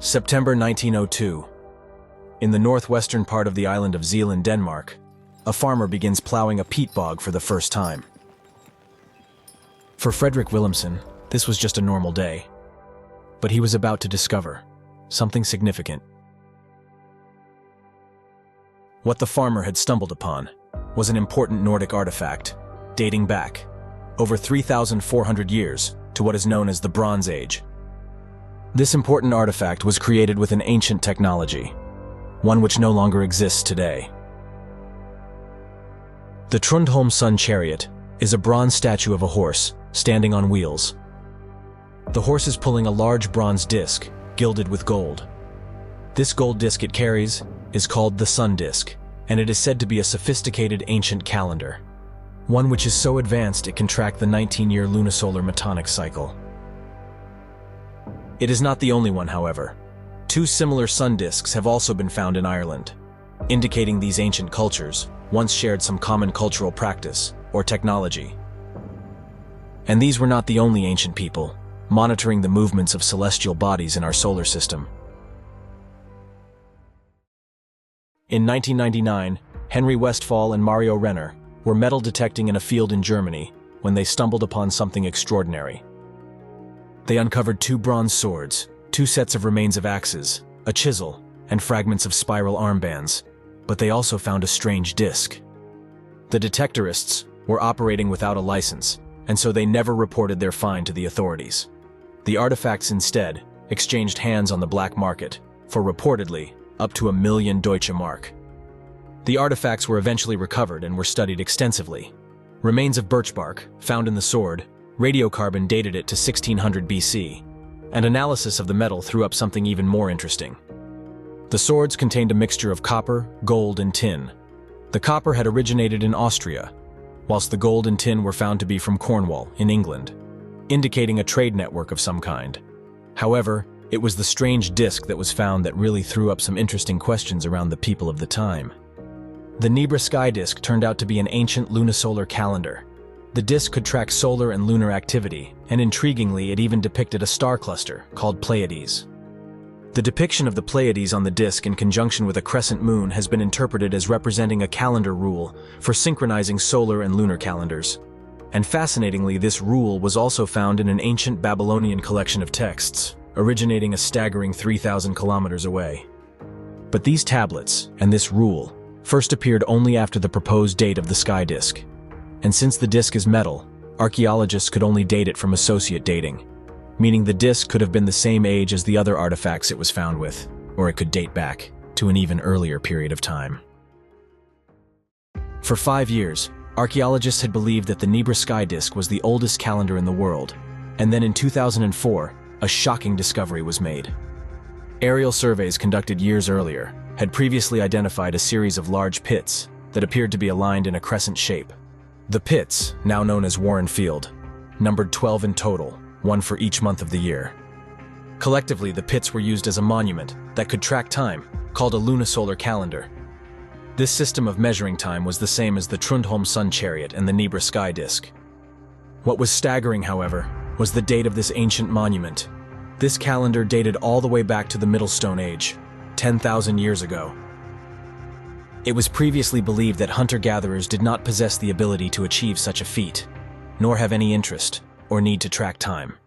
September 1902. In the northwestern part of the island of Zealand, Denmark, a farmer begins plowing a peat bog for the first time. For Frederick Williamson, this was just a normal day. But he was about to discover something significant. What the farmer had stumbled upon was an important Nordic artifact, dating back over 3,400 years to what is known as the Bronze Age. This important artifact was created with an ancient technology, one which no longer exists today. The Trundholm Sun Chariot is a bronze statue of a horse standing on wheels. The horse is pulling a large bronze disc, gilded with gold. This gold disc it carries is called the Sun Disc, and it is said to be a sophisticated ancient calendar, one which is so advanced it can track the 19-year lunisolar metonic cycle. It is not the only one, however. Two similar sun discs have also been found in Ireland, indicating these ancient cultures once shared some common cultural practice or technology. And these were not the only ancient people monitoring the movements of celestial bodies in our solar system. In 1999, Henry Westphal and Mario Renner were metal detecting in a field in Germany when they stumbled upon something extraordinary. They uncovered two bronze swords, two sets of remains of axes, a chisel, and fragments of spiral armbands, but they also found a strange disc. The detectorists were operating without a license, and so they never reported their find to the authorities. The artifacts instead exchanged hands on the black market for reportedly up to 1 million Deutsche Mark. The artifacts were eventually recovered and were studied extensively. Remains of birch bark, found in the sword, radiocarbon dated it to 1600 BC, and analysis of the metal threw up something even more interesting. The swords contained a mixture of copper, gold, and tin. The copper had originated in Austria, whilst the gold and tin were found to be from Cornwall, in England, indicating a trade network of some kind. However, it was the strange disc that was found that really threw up some interesting questions around the people of the time. The Nebra Sky Disc turned out to be an ancient lunisolar calendar. The disc could track solar and lunar activity, and intriguingly, it even depicted a star cluster called Pleiades. The depiction of the Pleiades on the disc in conjunction with a crescent moon has been interpreted as representing a calendar rule for synchronizing solar and lunar calendars. And fascinatingly, this rule was also found in an ancient Babylonian collection of texts, originating a staggering 3,000 kilometers away. But these tablets and this rule first appeared only after the proposed date of the sky disc. And since the disc is metal, archaeologists could only date it from associate dating, meaning the disc could have been the same age as the other artifacts it was found with, or it could date back to an even earlier period of time. For 5 years, archaeologists had believed that the Nebra Sky Disc was the oldest calendar in the world, and then in 2004, a shocking discovery was made. Aerial surveys conducted years earlier had previously identified a series of large pits that appeared to be aligned in a crescent shape. The pits, now known as Warren Field, numbered 12 in total, one for each month of the year. Collectively, the pits were used as a monument that could track time, called a lunisolar calendar. This system of measuring time was the same as the Trundholm Sun Chariot and the Nebra Sky Disc. What was staggering, however, was the date of this ancient monument. This calendar dated all the way back to the Middle Stone Age, 10,000 years ago. It was previously believed that hunter-gatherers did not possess the ability to achieve such a feat, nor have any interest or need to track time.